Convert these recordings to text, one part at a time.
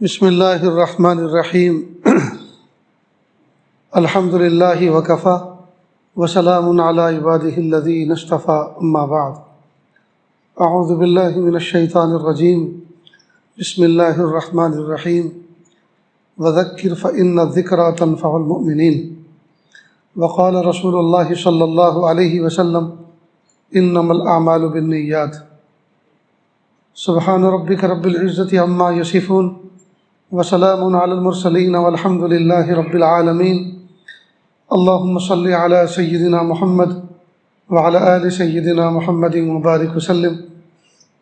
بسم اللہ الرحمن الرحیم الحمد للہ وکفی وسلام علی عبادہ الذین اصطفی اما بعد اعوذ باللہ من الشیطان الرجیم بسم اللہ الرحمن الرحیم وذکر فإن الذکرى تنفع المؤمنین وقال رسول اللہ صلی اللہ علیہ وسلم انما الاعمال بالنیات سبحان ربک رب العزة عما یصفون وسلام علی المرسلین والحمد للہ رب العالمین اللہم صل علی سیدنا محمد وعلی آل سیدنا محمد مبارک وسلم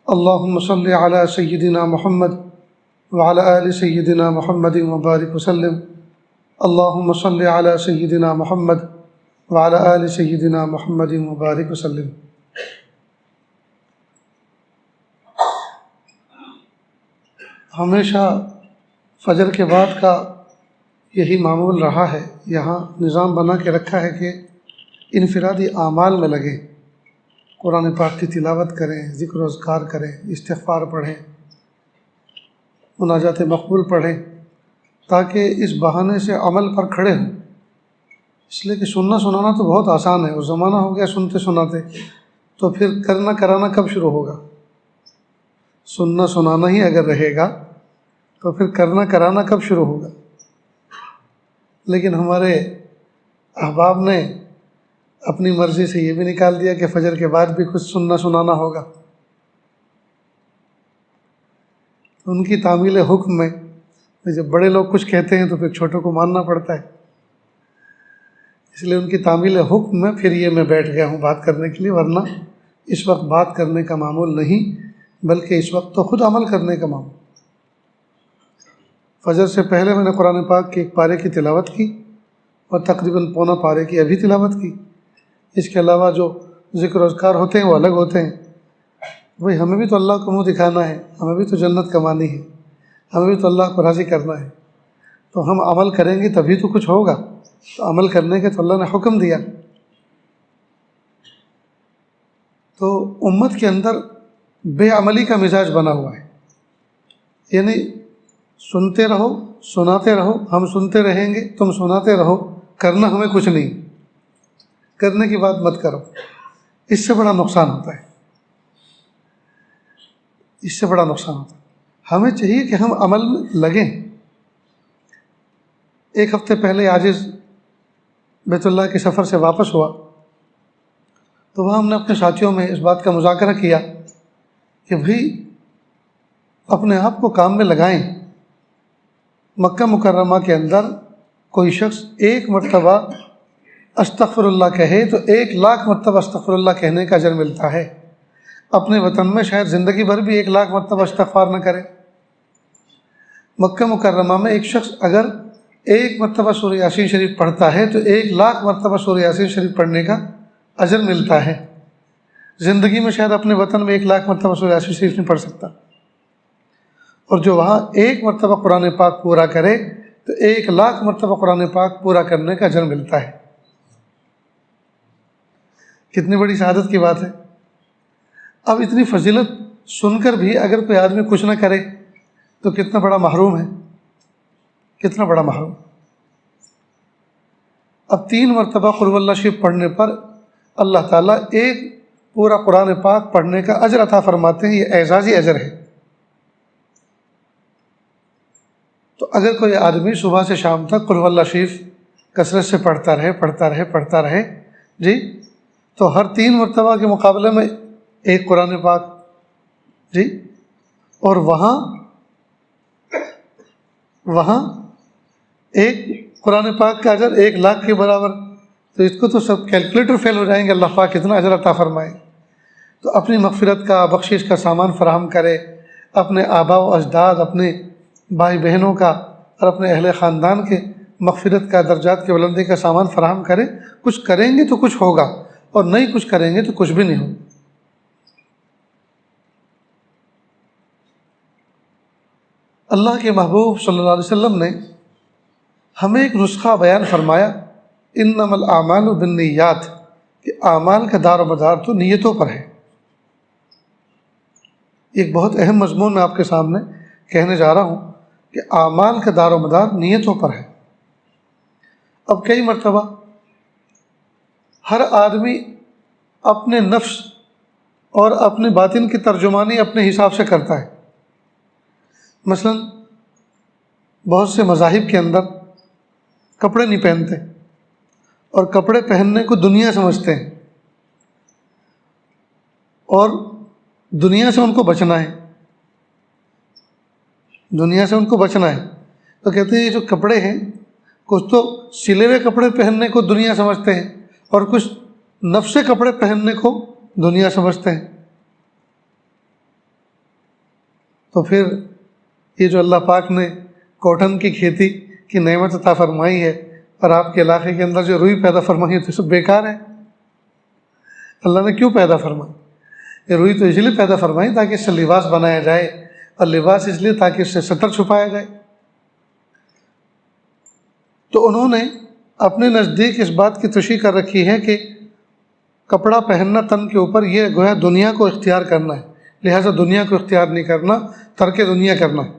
اللہم صل علی سیدنا محمد وعلی آل سیدنا محمد مبارک وسلم اللہم صل علی سیدنا محمد وعلی آل سیدنا محمد مبارک وسلم۔ ہمیشہ فجر کے بعد کا یہی معمول رہا ہے، یہاں نظام بنا کے رکھا ہے کہ انفرادی اعمال میں لگیں، قرآن پاک کی تلاوت کریں، ذکر و اذکار کریں، استغفار پڑھیں، مناجات مقبول پڑھیں، تاکہ اس بہانے سے عمل پر کھڑے ہوں۔ اس لیے کہ سننا سنانا تو بہت آسان ہے، اور زمانہ ہو گیا سنتے سناتے، تو پھر کرنا کرانا کب شروع ہوگا؟ سننا سنانا ہی اگر رہے گا تو پھر کرنا کرانا کب شروع ہوگا؟ لیکن ہمارے احباب نے اپنی مرضی سے یہ بھی نکال دیا کہ فجر کے بعد بھی کچھ سننا سنانا ہوگا۔ ان کی تعمیل حکم میں جب بڑے لوگ کچھ کہتے ہیں تو پھر چھوٹوں کو ماننا پڑتا ہے، اس لیے ان کی تعمیل حکم میں پھر یہ میں بیٹھ گیا ہوں بات کرنے کے لیے، ورنہ اس وقت بات کرنے کا معمول نہیں، بلکہ اس وقت تو خود عمل کرنے کا معمول۔ فجر سے پہلے میں نے قرآن پاک کے ایک پارے کی تلاوت کی، اور تقریباً پونا پارے کی ابھی تلاوت کی۔ اس کے علاوہ جو ذکر و اذکار ہوتے ہیں وہ الگ ہوتے ہیں۔ بھئی ہمیں بھی تو اللہ کو منہ دکھانا ہے، ہمیں بھی تو جنت کمانی ہے، ہمیں بھی تو اللہ کو راضی کرنا ہے، تو ہم عمل کریں گے تبھی تو کچھ ہوگا۔ تو عمل کرنے کے تو اللہ نے حکم دیا۔ تو امت کے اندر بے عملی کا مزاج بنا ہوا ہے، یعنی سنتے رہو سناتے رہو، ہم سنتے رہیں گے تم سناتے رہو، کرنا ہمیں کچھ نہیں، کرنے کی بات مت کرو۔ اس سے بڑا نقصان ہوتا ہے، اس سے بڑا نقصان ہوتا ہے۔ ہمیں چاہیے کہ ہم عمل میں لگیں۔ ایک ہفتے پہلے عاجز بیت اللہ کے سفر سے واپس ہوا، تو وہاں ہم نے اپنے ساتھیوں میں اس بات کا مذاکرہ کیا کہ بھئی اپنے آپ کو کام میں لگائیں۔ مکہ مکرمہ کے اندر کوئی شخص ایک مرتبہ استغفر اللہ کہے تو 1,00,000 مرتبہ استغفر اللہ کہنے کا اجر ملتا ہے۔ اپنے وطن میں شاید زندگی بھر بھی 1,00,000 مرتبہ استغفار نہ کرے، مکہ مکرمہ میں ایک شخص اگر 1 مرتبہ سورہ یاسین شریف پڑھتا ہے تو 1,00,000 مرتبہ سورہ یاسین شریف پڑھنے کا اجر ملتا ہے۔ زندگی میں شاید اپنے وطن میں 1,00,000 مرتبہ سورہ یاسین شریف نہیں پڑھ سکتا، اور جو وہاں 1 مرتبہ قرآن پاک پورا کرے تو 1,00,000 مرتبہ قرآن پاک پورا کرنے کا اجر ملتا ہے۔ کتنی بڑی سعادت کی بات ہے۔ اب اتنی فضیلت سن کر بھی اگر کوئی آدمی کچھ نہ کرے تو کتنا بڑا محروم ہے، کتنا بڑا محروم۔ اب 3 مرتبہ قل هو اللہ شریف پڑھنے پر اللہ تعالیٰ 1 پورا قرآن پاک پڑھنے کا اجر عطا فرماتے ہیں۔ یہ اعزازی اجر ہے۔ تو اگر کوئی آدمی صبح سے شام تک قل هو اللہ شریف کثرت سے پڑھتا رہے جی، تو ہر 3 مرتبہ کے مقابلے میں 1 قرآن پاک جی، اور وہاں 1 قرآن پاک کا اجر 1,00,000 کے برابر۔ تو اس کو تو سب کیلکولیٹر فیل ہو جائیں گے، اللہ پاک کتنا اجر عطا فرمائے۔ تو اپنی مغفرت کا بخشش کا سامان فراہم کرے، اپنے آباء و اجداد، اپنے بھائی بہنوں کا اور اپنے اہل خاندان کے مغفرت کا، درجات کی بلندی کا سامان فراہم کرے۔ کچھ کریں گے تو کچھ ہوگا، اور نہیں کچھ کریں گے تو کچھ بھی نہیں ہوگا۔ اللہ کے محبوب صلی اللہ علیہ وسلم نے ہمیں ایک نسخہ بیان فرمایا، انما الاعمال بالنیات، کہ اعمال کا دار و مدار تو نیتوں پر ہے۔ ایک بہت اہم مضمون میں آپ کے سامنے کہنے جا رہا ہوں کہ اعمال کا دار و مدار نیتوں پر ہے۔ اب کئی مرتبہ ہر آدمی اپنے نفس اور اپنے باطن کی ترجمانی اپنے حساب سے کرتا ہے۔ مثلا بہت سے مذاہب کے اندر کپڑے نہیں پہنتے اور کپڑے پہننے کو دنیا سمجھتے ہیں، اور دنیا سے ان کو بچنا ہے، دنیا سے ان کو بچنا ہے، تو کہتے ہیں یہ جو کپڑے ہیں، کچھ تو سلے ہوئے کپڑے پہننے کو دنیا سمجھتے ہیں اور کچھ نفس کپڑے پہننے کو دنیا سمجھتے ہیں۔ تو پھر یہ جو اللہ پاک نے کاٹن کی کھیتی کی نعمت عطا فرمائی ہے اور آپ کے علاقے کے اندر جو روئی پیدا فرمائی ہے، تو سب بیکار ہے۔ اللہ نے کیوں پیدا فرمائی؟ یہ روئی تو اس لیے پیدا فرمائی تاکہ اس سے لباس بنایا جائے، اور لباس اس لیے تاکہ اس سے ستر چھپایا جائے۔ تو انہوں نے اپنے نزدیک اس بات کی تشریح کر رکھی ہے کہ کپڑا پہننا تن کے اوپر یہ گویا دنیا کو اختیار کرنا ہے، لہٰذا دنیا کو اختیار نہیں کرنا، ترک دنیا کرنا ہے۔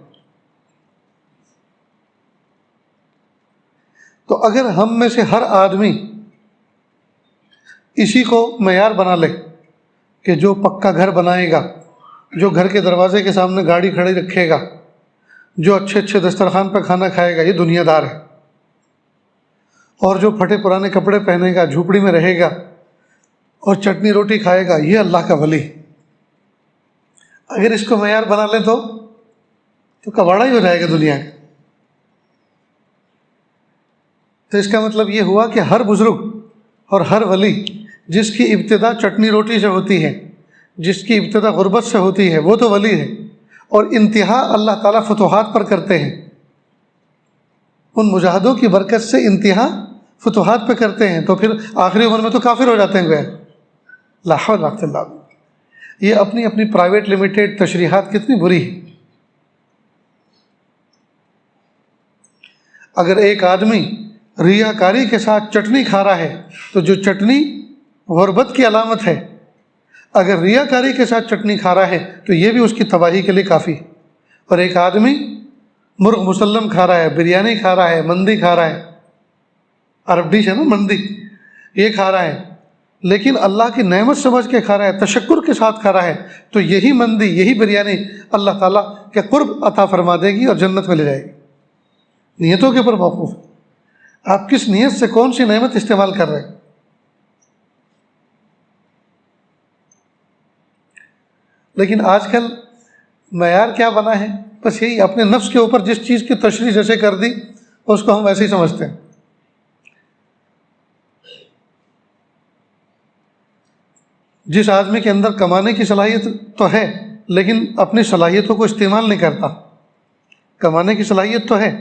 تو اگر ہم میں سے ہر آدمی اسی کو معیار بنا لے کہ جو پکا گھر بنائے گا، جو گھر کے دروازے کے سامنے گاڑی کھڑی رکھے گا، جو اچھے اچھے دسترخوان پہ کھانا کھائے گا، یہ دنیا دار ہے، اور جو پھٹے پرانے کپڑے پہنے گا، جھوپڑی میں رہے گا اور چٹنی روٹی کھائے گا، یہ اللہ کا ولی۔ اگر اس کو معیار بنا لیں تو کباڑا ہی ہو جائے گا دنیا کا۔ تو اس کا مطلب یہ ہوا کہ ہر بزرگ اور ہر ولی جس کی ابتدا چٹنی روٹی سے ہوتی ہے، جس کی ابتدا غربت سے ہوتی ہے، وہ تو ولی ہے، اور انتہا اللہ تعالیٰ فتوحات پر کرتے ہیں۔ ان مجاہدوں کی برکت سے انتہا فتوحات پہ کرتے ہیں، تو پھر آخری عمر میں تو کافر ہو جاتے ہیں گویا۔ لا حول ولا قوت الا باللہ۔ یہ اپنی اپنی پرائیویٹ لمیٹیڈ تشریحات کتنی بری ہے۔ اگر ایک آدمی ریاکاری کے ساتھ چٹنی کھا رہا ہے تو جو چٹنی غربت کی علامت ہے، اگر ریاکاری کے ساتھ چٹنی کھا رہا ہے تو یہ بھی اس کی تباہی کے لیے کافی ہے۔ اور ایک آدمی مرغ مسلم کھا رہا ہے، بریانی کھا رہا ہے، مندی کھا رہا ہے، عرب ڈش ہے نا مندی، یہ کھا رہا ہے، لیکن اللہ کی نعمت سمجھ کے کھا رہا ہے، تشکر کے ساتھ کھا رہا ہے، تو یہی مندی، یہی بریانی اللہ تعالیٰ کے قرب عطا فرما دے گی اور جنت میں لے جائے گی۔ نیتوں کے اوپر موقوف ہے، آپ کس نیت سے کون سی نعمت استعمال کر رہے ہیں۔ لیکن آج کل معیار کیا بنا ہے؟ بس یہی اپنے نفس کے اوپر جس چیز کی تشریح جیسے کر دی اس کو ہم ویسے ہی سمجھتے ہیں۔ جس آدمی کے اندر کمانے کی صلاحیت تو ہے لیکن اپنی صلاحیتوں کو استعمال نہیں کرتا، کمانے کی صلاحیت تو ہے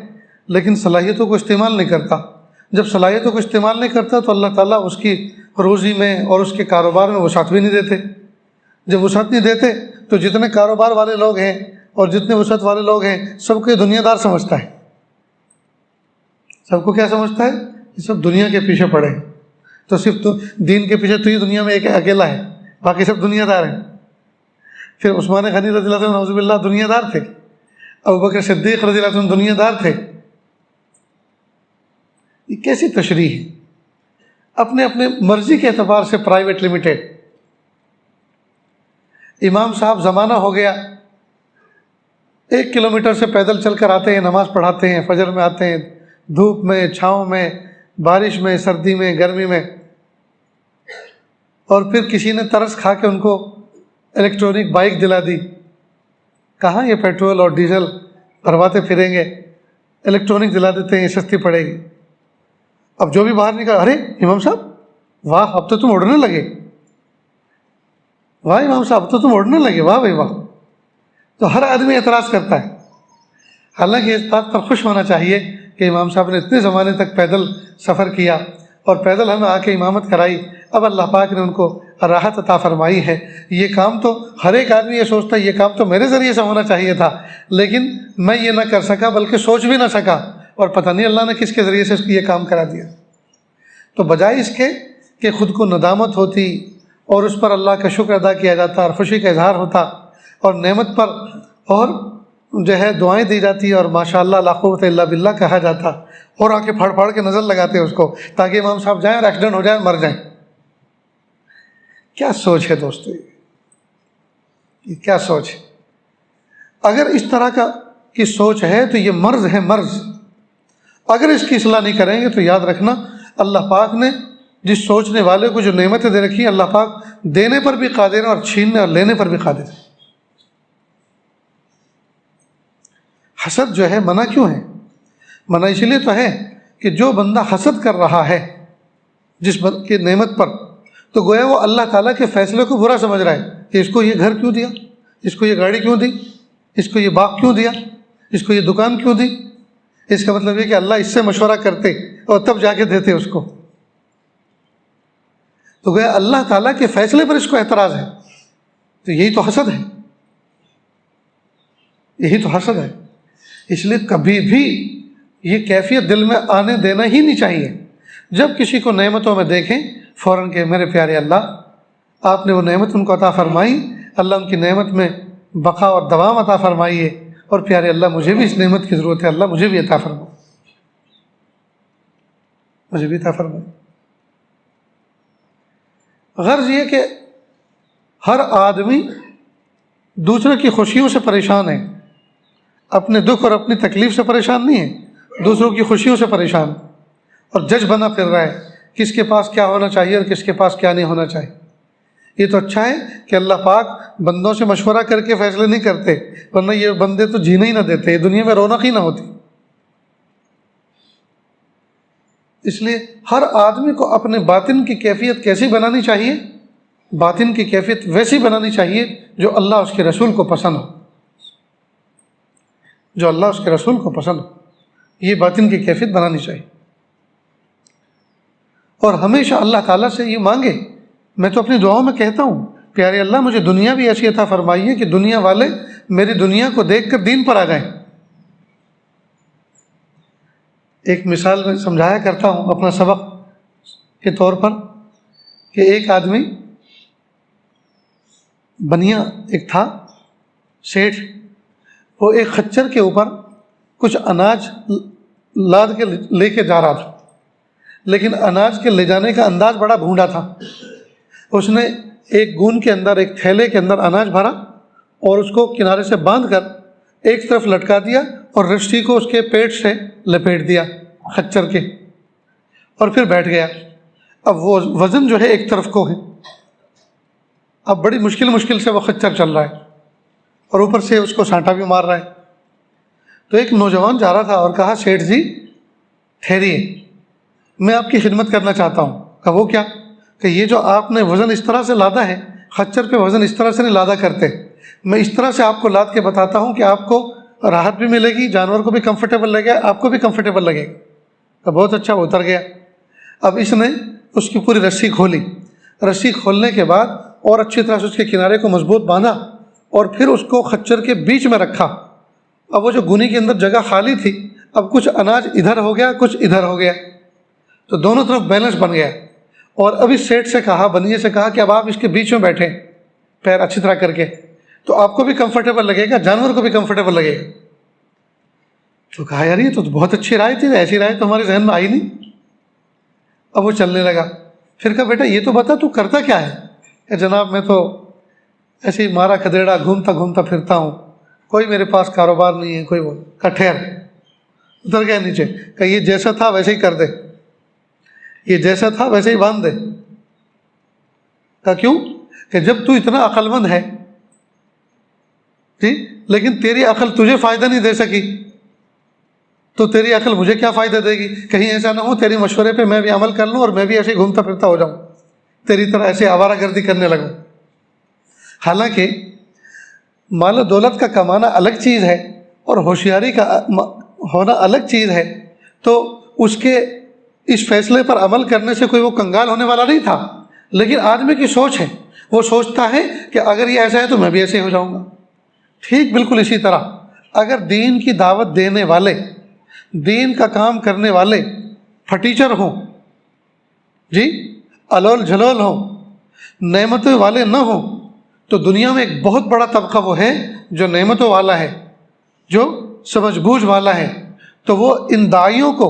لیکن صلاحیتوں کو استعمال نہیں کرتا، جب صلاحیتوں کو استعمال نہیں کرتا تو اللہ تعالیٰ اس کی روزی میں اور اس کے کاروبار میں وسعت بھی نہیں دیتے۔ جب وسعت نہیں دیتے تو جتنے کاروبار والے لوگ ہیں اور جتنے وسعت والے لوگ ہیں سب کو یہ دنیا دار سمجھتا ہے۔ سب کو کیا سمجھتا ہے؟ یہ سب دنیا کے پیچھے پڑے ہیں، تو صرف تو دین کے پیچھے تو یہ دنیا میں ایک اکیلا ہے، باقی سب دنیا دار ہیں۔ پھر عثمان غنی رضی اللہ عنہ نعوذ باللہ دنیا دار تھے، ابوبکر صدیق رضی اللہ عنہ دنیا دار تھے۔ یہ کیسی تشریح ہے؟ اپنے اپنے مرضی کے اعتبار سے پرائیویٹ لمیٹیڈ۔ امام صاحب زمانہ ہو گیا 1 کلومیٹر سے پیدل چل کر آتے ہیں، نماز پڑھاتے ہیں، فجر میں آتے ہیں، دھوپ میں، چھاؤں میں، بارش میں، سردی میں، گرمی میں، اور پھر کسی نے ترس کھا کے ان کو الیکٹرانک بائک دلا دی۔ کہاں یہ پیٹرول اور ڈیزل بھرواتے پھریں گے، الیکٹرانک دلا دیتے ہیں، سستی پڑے گی۔ اب جو بھی باہر نکلا، ارے امام صاحب واہ اب تو تم اڑنے لگے، واہ امام صاحب اب تو تم اڑنے لگے، واہ بھائی واہ۔ تو ہر آدمی اعتراض کرتا ہے، حالانکہ اس بات پر خوش ہونا چاہیے کہ امام صاحب نے اتنے زمانے تک پیدل سفر کیا اور پیدل ہمیں آ کے امامت کرائی، اب اللہ پاک نے ان کو راحت عطا فرمائی ہے۔ یہ کام تو ہر ایک آدمی یہ سوچتا ہے یہ کام تو میرے ذریعے سے ہونا چاہیے تھا، لیکن میں یہ نہ کر سکا، بلکہ سوچ بھی نہ سکا، اور پتہ نہیں اللہ نے کس کے ذریعے سے یہ کام کرا دیا۔ تو بجائے اس کے کہ خود کو ندامت ہوتی اور اس پر اللہ کا شکر ادا کیا جاتا اور خوشی کا اظہار ہوتا اور نعمت پر اور جو ہے دعائیں دی جاتی اور ماشاء اللہ لا قوت الا باللہ کہا جاتا، اور آ کے پھاڑ پھاڑ کے نظر لگاتے اس کو تاکہ امام صاحب جائیں اور ایکسیڈنٹ ہو جائے، مر جائیں۔ کیا سوچ ہے دوستو، یہ کیا سوچ ہے؟ اگر اس طرح کی سوچ ہے تو یہ مرض ہے، مرض۔ اگر اس کی اصلاح نہیں کریں گے تو یاد رکھنا اللہ پاک نے جس سوچنے والے کو جو نعمتیں دے رکھی ہیں، اللہ پاک دینے پر بھی قادر ہے اور چھیننے اور لینے پر بھی قادر ہے۔ حسد جو ہے منع کیوں ہے؟ منع اس لیے تو ہے کہ جو بندہ حسد کر رہا ہے جس کی نعمت پر، تو گویا وہ اللہ تعالیٰ کے فیصلے کو برا سمجھ رہا ہے کہ اس کو یہ گھر کیوں دیا، اس کو یہ گاڑی کیوں دی، اس کو یہ باغ کیوں دیا، اس کو یہ دکان کیوں دی۔ اس کا مطلب یہ کہ اللہ اس سے مشورہ کرتے اور تب جا کے دیتے اس کو، تو گویا اللہ تعالیٰ کے فیصلے پر اس کو اعتراض ہے۔ تو یہی تو حسد ہے، یہی تو حسد ہے۔ اس لیے کبھی بھی یہ کیفیت دل میں آنے دینا ہی نہیں چاہیے۔ جب کسی کو نعمتوں میں دیکھیں فوراً کہ میرے پیارے اللہ، آپ نے وہ نعمت ان کو عطا فرمائی، اللہ ان کی نعمت میں بقا اور دوام عطا فرمائیے، اور پیارے اللہ مجھے بھی اس نعمت کی ضرورت ہے، اللہ مجھے بھی عطا فرمائے، مجھے بھی عطا فرمائے۔ غرض یہ کہ ہر آدمی دوسرے کی خوشیوں سے پریشان ہے، اپنے دکھ اور اپنی تکلیف سے پریشان نہیں ہے، دوسروں کی خوشیوں سے پریشان، اور جج بنا پھر رہا ہے کس کے پاس کیا ہونا چاہیے اور کس کے پاس کیا نہیں ہونا چاہیے۔ یہ تو اچھا ہے کہ اللہ پاک بندوں سے مشورہ کر کے فیصلے نہیں کرتے، ورنہ یہ بندے تو جینے ہی نہ دیتے، یہ دنیا میں رونق ہی نہ ہوتی۔ اس لیے ہر آدمی کو اپنے باطن کی کیفیت کیسی بنانی چاہیے؟ باطن کی کیفیت ویسی بنانی چاہیے جو اللہ اس کے رسول کو پسند ہو، جو اللہ اس کے رسول کو پسند ہو، یہ باطن کی کیفیت بنانی چاہیے۔ اور ہمیشہ اللہ تعالیٰ سے یہ مانگے۔ میں تو اپنی دعاؤں میں کہتا ہوں پیارے اللہ مجھے دنیا بھی ایسی عطا فرمائیے کہ دنیا والے میری دنیا کو دیکھ کر دین پر آ جائیں۔ ایک مثال میں سمجھایا کرتا ہوں اپنا سبق کے طور پر کہ ایک آدمی بنیا ایک تھا سیٹھ، وہ ایک خچر کے اوپر کچھ اناج لاد کے لے کے جا رہا تھا، لیکن اناج کے لے جانے کا انداز بڑا بھونڈا تھا۔ اس نے ایک گون کے اندر، ایک تھیلے کے اندر اناج بھرا اور اس کو کنارے سے باندھ کر ایک طرف لٹکا دیا اور رسی کو اس کے پیٹ سے لپیٹ دیا خچر کے، اور پھر بیٹھ گیا۔ اب وہ وزن جو ہے ایک طرف کو ہے، اب بڑی مشکل سے وہ خچر چل رہا ہے اور اوپر سے اس کو سانٹا بھی مار رہا ہے۔ تو ایک نوجوان جا رہا تھا اور کہا سیٹھ جی ٹھہریے، میں آپ کی خدمت کرنا چاہتا ہوں۔ کہا وہ کیا؟ کہ یہ جو آپ نے وزن اس طرح سے لادا ہے، خچر پہ وزن اس طرح سے نہیں لادا کرتے، میں اس طرح سے آپ کو لاد کے بتاتا ہوں کہ آپ کو راحت بھی ملے گی، جانور کو بھی کمفرٹیبل لگے گا، آپ کو بھی کمفرٹیبل لگے گا۔ تو بہت اچھا، اتر گیا۔ اب اس نے اس کی پوری رسی کھولی، رسی کھولنے کے بعد اور اچھی طرح سے اس کے کنارے کو مضبوط باندھا اور پھر اس کو خچر کے بیچ میں رکھا۔ اب وہ جو گونی کے اندر جگہ خالی تھی، اب کچھ اناج ادھر ہو گیا، کچھ ادھر ہو گیا، تو دونوں طرف بیلنس بن گیا۔ اور اب اس سیٹ سے کہا، بنیے سے کہا کہ اب آپ اس کے بیچ میں بیٹھیں پیر اچھی طرح کر کے، تو آپ کو بھی کمفرٹیبل لگے گا، جانور کو بھی کمفرٹیبل لگے گا۔ تو کہا یار یہ تو بہت اچھی رائے تھی، ایسی رائے تو ہمارے ذہن میں آئی نہیں۔ اب وہ چلنے لگا، پھر کہا بیٹا یہ تو بتا تو کرتا کیا ہے؟ کہ جناب میں تو ایسے ہی مارا کھدیڑا گھومتا گھومتا پھرتا ہوں، کوئی میرے پاس کاروبار نہیں ہے کوئی۔ وہ کہا ٹھہر، اتر گیا نیچے، کہ یہ جیسا تھا ویسے ہی کر دے، یہ جیسا تھا ویسے ہی باندھ دے۔ کہا کیوں؟ کہ جب تو اتنا عقل مند ہے ٹھیک، لیکن تیری عقل تجھے فائدہ نہیں دے سکی، تو تیری عقل مجھے کیا فائدہ دے گی؟ کہیں ایسا نہ ہو تیری مشورے پہ میں بھی عمل کر لوں اور میں بھی ایسے ہی گھومتا پھرتا ہو جاؤں، تیری طرح ایسے آوارہ گردی کرنے لگوں۔ حالانکہ مال و دولت کا کمانا الگ چیز ہے اور ہوشیاری کا ہونا الگ چیز ہے، تو اس کے اس فیصلے پر عمل کرنے سے کوئی وہ کنگال ہونے والا نہیں تھا۔ لیکن آدمی کی سوچ ہے، وہ سوچتا ہے کہ اگر یہ ایسا ہے تو میں بھی ایسے ہو جاؤں گا۔ ٹھیک بالکل اسی طرح اگر دین کی دعوت دینے والے، دین کا کام کرنے والے پھٹیچر ہوں جی، الول جھلول ہوں، نعمتوں والے نہ ہوں، تو دنیا میں ایک بہت بڑا طبقہ وہ ہے جو نعمتوں والا ہے جو سمجھ بوجھ والا ہے تو وہ ان داعیوں کو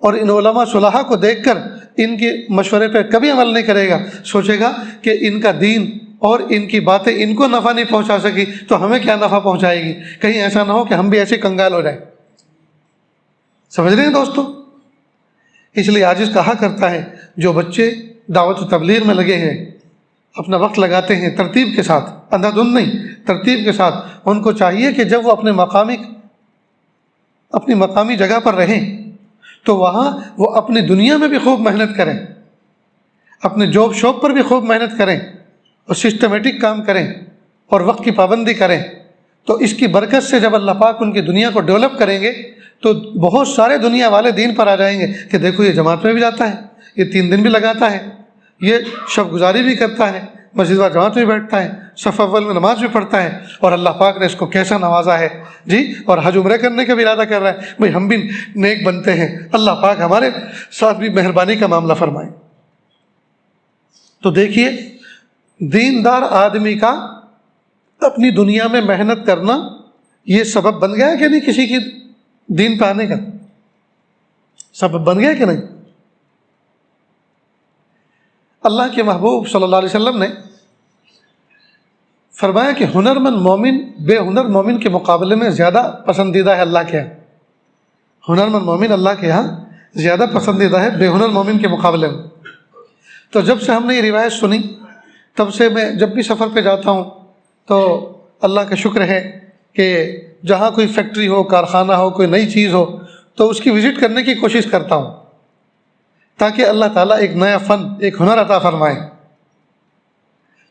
اور ان علماء صلحاء کو دیکھ کر ان کے مشورے پہ کبھی عمل نہیں کرے گا، سوچے گا کہ ان کا دین اور ان کی باتیں ان کو نفع نہیں پہنچا سکی تو ہمیں کیا نفع پہنچائے گی، کہیں ایسا نہ ہو کہ ہم بھی ایسے کنگال ہو جائیں۔ سمجھ رہے ہیں دوستو؟ اس لیے عاجز کہا کرتا ہے جو بچے دعوت و تبلیغ میں لگے ہیں، اپنا وقت لگاتے ہیں ترتیب کے ساتھ، اندھا دھند نہیں، ترتیب کے ساتھ، ان کو چاہیے کہ جب وہ اپنی مقامی جگہ پر رہیں تو وہاں وہ اپنی دنیا میں بھی خوب محنت کریں، اپنے جاب شاپ پر بھی خوب محنت کریں اور سسٹمیٹک کام کریں اور وقت کی پابندی کریں۔ تو اس کی برکت سے جب اللہ پاک ان کی دنیا کو ڈیولپ کریں گے تو بہت سارے دنیا والے دین پر آ جائیں گے کہ دیکھو یہ جماعت میں بھی جاتا ہے، یہ 3 دن بھی لگاتا ہے، یہ شب گزاری بھی کرتا ہے، مسجد و جماعت میں بیٹھتا ہے، صف اول میں نماز بھی پڑھتا ہے، اور اللہ پاک نے اس کو کیسا نوازا ہے جی، اور حج عمرہ کرنے کا بھی ارادہ کر رہا ہے، بھئی ہم بھی نیک بنتے ہیں، اللہ پاک ہمارے ساتھ بھی مہربانی کا معاملہ فرمائے۔ تو دیکھیے دیندار آدمی کا اپنی دنیا میں محنت کرنا یہ سبب بن گیا ہے کہ نہیں کسی کی دین پہ آنے کا؟ سبب بن گیا کہ نہیں؟ اللہ کے محبوب صلی اللہ علیہ وسلم نے فرمایا کہ ہنرمند مومن بے ہنر مومن کے مقابلے میں زیادہ پسندیدہ ہے اللہ کے ہاں۔ ہنرمند مومن اللہ کے ہاں زیادہ پسندیدہ ہے بے ہنر مومن کے مقابلے میں۔ تو جب سے ہم نے یہ روایت سنی تب سے میں جب بھی سفر پہ جاتا ہوں تو اللہ کا شکر ہے کہ جہاں کوئی فیکٹری ہو، کارخانہ ہو، کوئی نئی چیز ہو تو اس کی وزٹ کرنے کی کوشش کرتا ہوں تاکہ اللہ تعالیٰ ایک نیا فن، ایک ہنر عطا فرمائے۔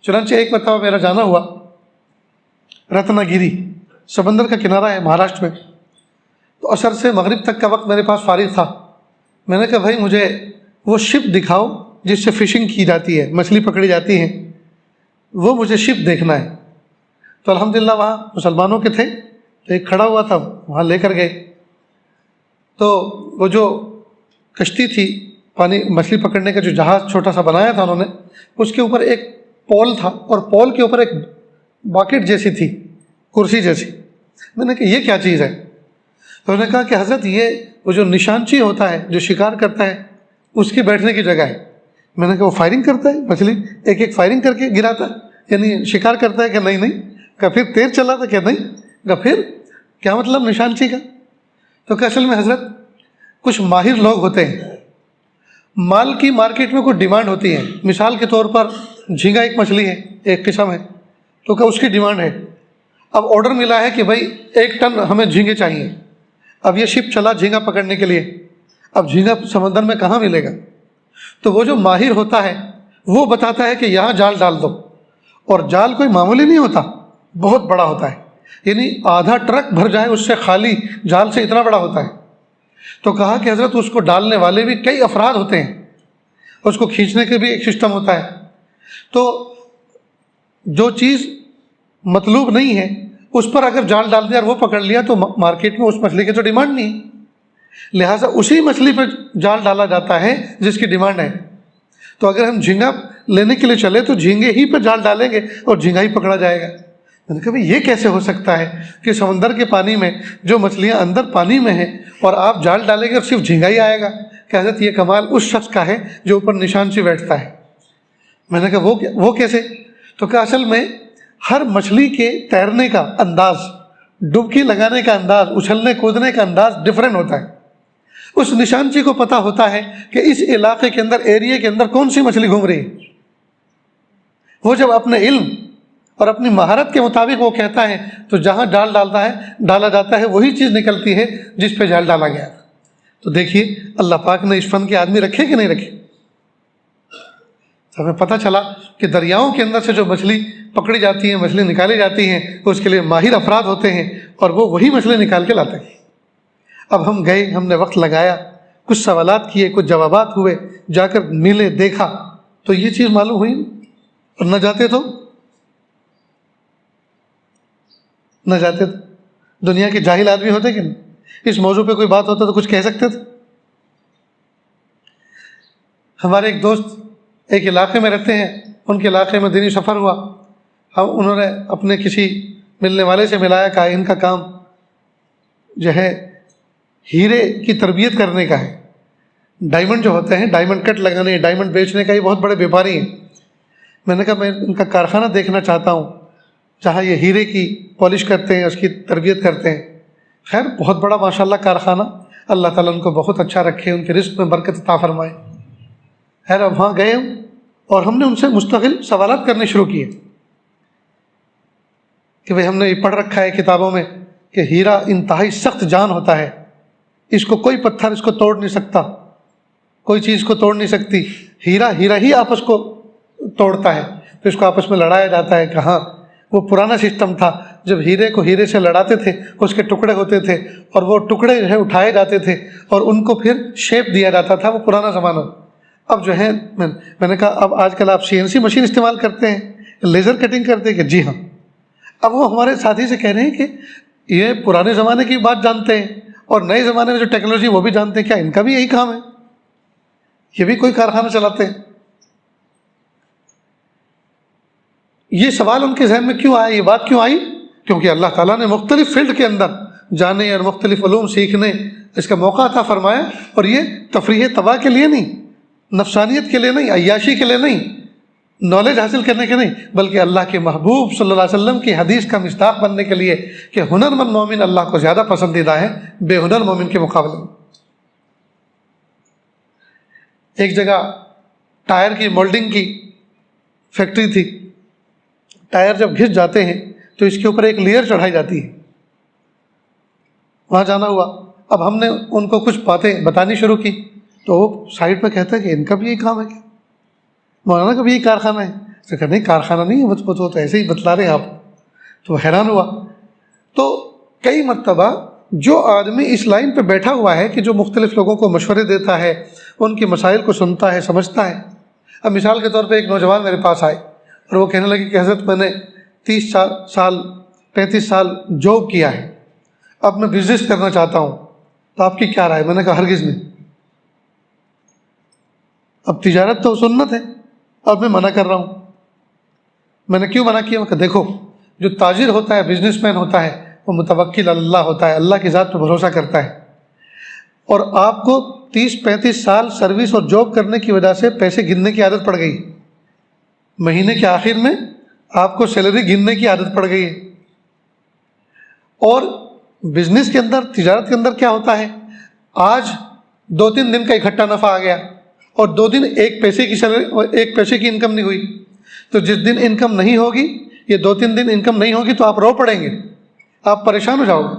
چنانچہ ایک مرتبہ میرا جانا ہوا رتنا گیری، سمندر کا کنارہ ہے مہاراشٹر میں، تو عصر سے مغرب تک کا وقت میرے پاس فارغ تھا۔ میں نے کہا بھائی مجھے وہ شپ دکھاؤ جس سے فشنگ کی جاتی ہے، مچھلی پکڑی جاتی ہے، وہ مجھے شپ دیکھنا ہے۔ تو الحمدللہ وہاں مسلمانوں کے تھے تو ایک کھڑا ہوا تھا، وہاں لے کر گئے۔ تو وہ جو کشتی تھی، پانی مچھلی پکڑنے کا جو جہاز چھوٹا سا بنایا تھا انہوں نے، اس کے اوپر ایک پول تھا اور پول کے اوپر ایک باکٹ جیسی تھی، کرسی جیسی۔ میں نے کہا یہ کیا چیز ہے؟ تو انہوں نے کہا کہ حضرت یہ وہ جو نشانچی ہوتا ہے جو شکار کرتا ہے اس کی بیٹھنے کی جگہ ہے۔ میں نے کہا وہ فائرنگ کرتا ہے مچھلی، ایک ایک فائرنگ کر کے گراتا ہے، یعنی شکار کرتا ہے کہ نہیں؟ کہ پھر تیر چلاتا کہ نہیں؟ کہ پھر کیا مطلب نشانچی کا؟ تو کہ اصل میں حضرت کچھ ماہر لوگ ہوتے ہیں، مال کی مارکیٹ میں کوئی ڈیمانڈ ہوتی ہے، مثال کے طور پر جھینگا ایک مچھلی ہے، ایک قسم ہے، تو کہ اس کی ڈیمانڈ ہے۔ اب آرڈر ملا ہے کہ بھائی 1 ٹن ہمیں جھینگے چاہیے۔ اب یہ شپ چلا جھینگا پکڑنے کے لیے، اب جھینگا سمندر میں کہاں ملے گا؟ تو وہ جو ماہر ہوتا ہے وہ بتاتا ہے کہ یہاں جال ڈال دو، اور جال کوئی معمولی نہیں ہوتا، بہت بڑا ہوتا ہے، یعنی آدھا ٹرک بھر جائے اس سے خالی جال سے اتنا بڑا ہوتا ہے۔ تو کہا کہ حضرت اس کو ڈالنے والے بھی کئی افراد ہوتے ہیں، اس کو کھینچنے کے بھی ایک سسٹم ہوتا ہے۔ تو جو چیز مطلوب نہیں ہے اس پر اگر جال ڈال دیا اور وہ پکڑ لیا تو مارکیٹ میں اس مچھلی کی تو ڈیمانڈ نہیں، لہٰذا اسی مچھلی پہ جال ڈالا جاتا ہے جس کی ڈیمانڈ ہے۔ تو اگر ہم جھینگا لینے کے لیے چلے تو جھینگے ہی پہ جال ڈالیں گے اور جھینگا ہی پکڑا جائے گا۔ میں نے کہا بھائی یہ کیسے ہو سکتا ہے کہ سمندر کے پانی میں جو مچھلیاں اندر پانی میں ہیں اور آپ جال ڈالیں گے اور صرف جھینگا ہی آئے گا؟ کہ حضرت یہ کمال اس شخص کا ہے جو اوپر نشانچی بیٹھتا ہے۔ میں نے کہا وہ کیسے؟ تو کہ اصل میں ہر مچھلی کے تیرنے کا انداز، ڈبکی لگانے کا انداز، اچھلنے کودنے کا انداز ڈفرینٹ ہوتا ہے۔ اس نشانچی کو پتہ ہوتا ہے کہ اس علاقے کے اندر، ایریے کے اندر کون سی مچھلی گھوم رہی ہے۔ وہ جب اپنے علم اور اپنی مہارت کے مطابق وہ کہتا ہے تو جہاں جال ڈالا جاتا ہے وہی چیز نکلتی ہے جس پہ جال ڈالا گیا۔ تو دیکھیے اللہ پاک نے اس فن کے آدمی رکھے کہ نہیں رکھے؟ تو ہمیں پتہ چلا کہ دریاؤں کے اندر سے جو مچھلی پکڑی جاتی ہیں، مچھلی نکالی جاتی ہیں، اس کے لیے ماہر افراد ہوتے ہیں اور وہ وہی مچھلی نکال کے لاتے ہیں۔ اب ہم گئے، ہم نے وقت لگایا، کچھ سوالات کیے، کچھ جوابات ہوئے، جا کر ملے، دیکھا تو یہ چیز معلوم ہوئی، اور نہ جاتے تو دنیا کے جاہل آدمی ہوتے کہ نہیں، اس موضوع پہ کوئی بات ہوتا تو کچھ کہہ سکتے تھے۔ ہمارے ایک دوست ایک علاقے میں رہتے ہیں، ان کے علاقے میں دینی سفر ہوا، انہوں نے اپنے کسی ملنے والے سے ملایا، کہا ان کا کام جو ہے ہیرے کی تربیت کرنے کا ہے. ڈائمنڈ جو ہوتے ہیں، ڈائمنڈ کٹ لگانے، ڈائمنڈ بیچنے کا، یہ بہت بڑے بیپاری ہیں. میں نے کہا میں ان کا کارخانہ دیکھنا چاہتا ہوں جہاں یہ ہیرے کی پالش کرتے ہیں، اس کی تربیت کرتے ہیں. خیر بہت بڑا ماشاءاللہ کارخانہ، اللہ تعالیٰ ان کو بہت اچھا رکھے، ان کے رزق میں برکت عطا فرمائے. خیر اب وہاں گئے اور ہم نے ان سے مستقل سوالات کرنے شروع کیے کہ بھئی ہم نے یہ پڑھ رکھا ہے کتابوں میں کہ ہیرا انتہائی سخت جان ہوتا ہے، اس کو کوئی پتھر اس کو توڑ نہیں سکتا، کوئی چیز کو توڑ نہیں سکتی. ہیرا ہی آپس کو توڑتا ہے، تو اس کو آپس میں لڑایا جاتا ہے. کہاں وہ پرانا سسٹم تھا، جب ہیرے کو ہیرے سے لڑاتے تھے اس کے ٹکڑے ہوتے تھے اور وہ ٹکڑے جو ہے اٹھائے جاتے تھے اور ان کو پھر شیپ دیا جاتا تھا. وہ پرانا زمانہ. اب جو ہے میں نے کہا اب آج کل آپ CNC مشین استعمال کرتے ہیں، لیزر کٹنگ کرتے ہیں کہ جی ہاں. اب وہ ہمارے ساتھی سے کہہ رہے ہیں کہ یہ پرانے زمانے کی بات جانتے ہیں اور نئے زمانے میں جو ٹیکنالوجی وہ بھی جانتے ہیں، کیا ان کا بھی یہی کام ہے؟ یہ بھی کوئی کارخانہ چلاتے ہیں؟ یہ سوال ان کے ذہن میں کیوں آیا، یہ بات کیوں آئی؟ کیونکہ اللہ تعالیٰ نے مختلف فیلڈ کے اندر جانے اور مختلف علوم سیکھنے اس کا موقع عطا فرمایا. اور یہ تفریح تباہ کے لیے نہیں، نفسانیت کے لیے نہیں، عیاشی کے لیے نہیں، نالج حاصل کرنے کے نہیں، بلکہ اللہ کے محبوب صلی اللہ علیہ وسلم کی حدیث کا مصداق بننے کے لیے کہ ہنر مند مومن اللہ کو زیادہ پسندیدہ ہے بے ہنر مومن کے مقابلے میں. ایک جگہ ٹائر کی مولڈنگ کی فیکٹری تھی. ٹائر جب گھس جاتے ہیں تو اس کے اوپر ایک لیئر چڑھائی جاتی ہے. وہاں جانا ہوا. اب ہم نے ان کو کچھ باتیں بتانی شروع کی تو وہ سائڈ پہ کہتا ہے کہ ان کا بھی یہی کام ہے کیا؟ مولانا کا بھی یہی کارخانہ ہے؟ تو کہا نہیں کارخانہ نہیں ہے، وہ تو ایسے ہی بتلا رہے ہیں آپ. تو وہ حیران ہوا. تو کئی مرتبہ جو آدمی اس لائن پہ بیٹھا ہوا ہے کہ جو مختلف لوگوں کو مشورے دیتا ہے، ان کے مسائل کو سنتا ہے، سمجھتا ہے. اب مثال کے طور پہ ایک نوجوان میرے پاس آئے اور وہ کہنے لگے کہ حضرت میں نے 35 سال جاب کیا ہے، اب میں بزنس کرنا چاہتا ہوں، تو آپ کی کیا رائے؟ میں نے کہا ہرگز نہیں. اب تجارت تو سنت ہے اور میں منع کر رہا ہوں. میں نے کیوں منع کیا؟ میں کہا دیکھو جو تاجر ہوتا ہے، بزنس مین ہوتا ہے، وہ متوکل اللہ ہوتا ہے، اللہ کی ذات پہ بھروسہ کرتا ہے. اور آپ کو 30-35 سال سروس اور جاب کرنے کی وجہ سے پیسے گننے کی عادت پڑ گئی. مہینے کے آخر میں آپ کو سیلری گننے کی عادت پڑ گئی ہے. اور بزنس کے اندر، تجارت کے اندر کیا ہوتا ہے، آج 2-3 دن کا اکٹھا نفع آ گیا اور 2 دن ایک پیسے کی انکم نہیں ہوئی. تو جس دن انکم نہیں ہوگی، یہ 2-3 دن انکم نہیں ہوگی تو آپ رو پڑیں گے، آپ پریشان ہو جاؤ گے.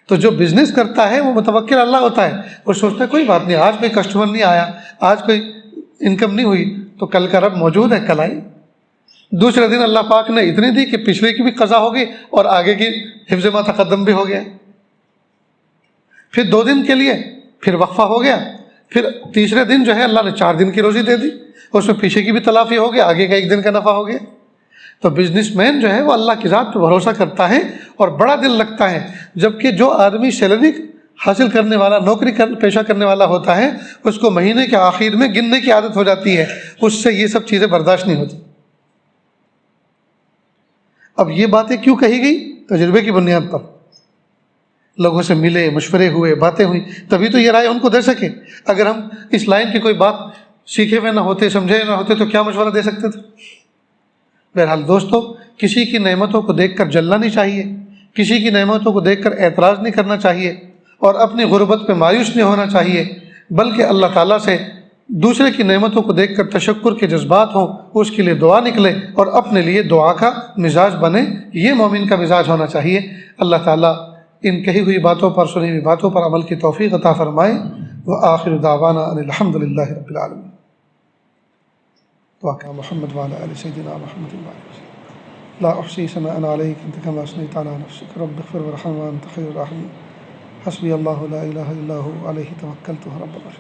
تو جو بزنس کرتا ہے وہ متوکل اللہ ہوتا ہے، وہ سوچتا ہے کوئی بات نہیں، آج کوئی کسٹمر نہیں آیا، آج کوئی انکم نہیں ہوئی تو کل کا رب موجود ہے، کل آئی. دوسرے دن اللہ پاک نے اتنی دی کہ پچھلے کی بھی قضا ہو گئی اور آگے کی حفظ ما تقدم بھی ہو گیا. پھر 2 دن کے لیے پھر وقفہ ہو گیا، پھر تیسرے دن جو ہے اللہ نے 4 دن کی روزی دے دی، اس میں پیچھے کی بھی تلافی ہو گیا، آگے کا 1 دن کا نفع ہو گیا. تو بزنس مین جو ہے وہ اللہ کی ذات پہ بھروسہ کرتا ہے اور بڑا دل لگتا ہے. جبکہ جو آدمی سیلری حاصل کرنے والا، نوکری پیشہ کرنے والا ہوتا ہے، اس کو مہینے کے آخر میں گننے کی عادت ہو جاتی ہے، اس سے یہ سب چیزیں برداشت نہیں ہوتی. اب یہ باتیں کیوں کہی گئی؟ تجربے کی بنیاد پر لوگوں سے ملے، مشورے ہوئے، باتیں ہوئی، تبھی تو یہ رائے ان کو دے سکے. اگر ہم اس لائن کی کوئی بات سیکھے ہوئے نہ ہوتے، سمجھے نہ ہوتے تو کیا مشورہ دے سکتے تھے؟ بہرحال دوستو، کسی کی نعمتوں کو دیکھ کر جلنا نہیں چاہیے، کسی کی نعمتوں کو دیکھ کر اعتراض نہیں کرنا چاہیے اور اپنی غربت پہ مایوس نہیں ہونا چاہیے، بلکہ اللہ تعالیٰ سے دوسرے کی نعمتوں کو دیکھ کر تشکر کے جذبات ہوں، اس کے لیے دعا نکلے اور اپنے لیے دعا کا مزاج بنے. یہ مومن کا مزاج ہونا چاہیے. اللہ تعالیٰ ان کہی ہوئی باتوں پر، سنی ہوئی باتوں پر عمل کی توفیق عطا فرمائے. وآخر دعوانا ان الحمد للہ رب العالمین. واقع محمد وعلى آل سيدنا محمد وعلى لا أحصي ثناء عليك أنت كما أثنيت على نفسك رب اغفر وارحم وأنت خير الراحمين. حسبي الله لا إله إلا هو عليه توكلت رب العرش.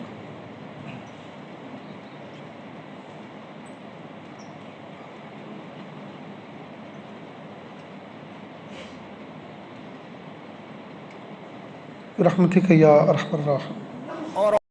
برحمتك يا أرحم الراحمين.